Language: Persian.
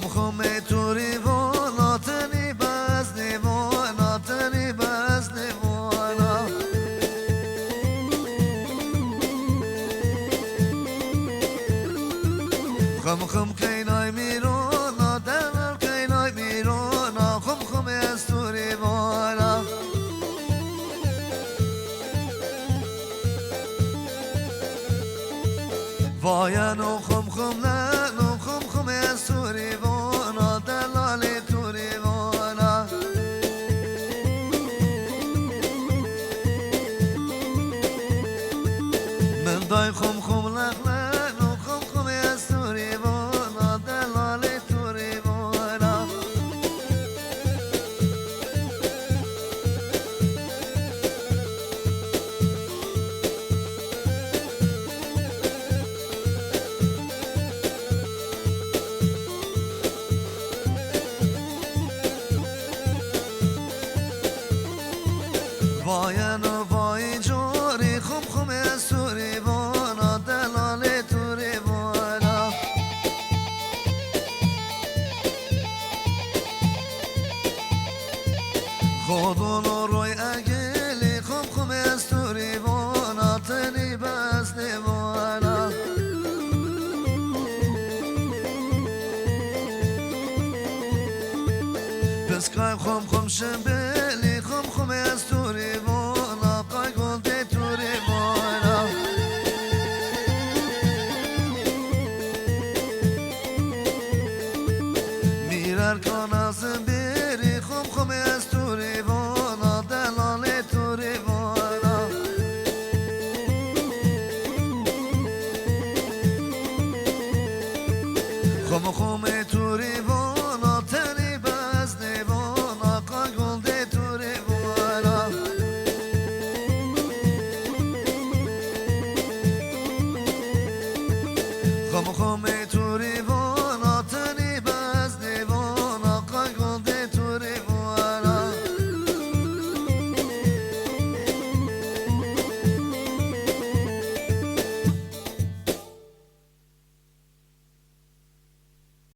خم توری ناتنی بز ناتنی بز نوانا خم کینای میرونا دلال کینای میرونا خم از توری وانا وایا خم نه خم از توری وانا دلال توری وانا من دای خم نه خم از توری وانا دلال توری وانا وای جوری خم از توری وانا دلال توری وانا خودون روی اگلی خم از توری وانا تنی بس نوانا بسکای خم شنبلی خم از توری وانا قای گلده توری وانا میرر کان از بری خم از توری وانا دلال توری وانا خم توری وانا تنی بز نوانا قای گلده توری وانا خم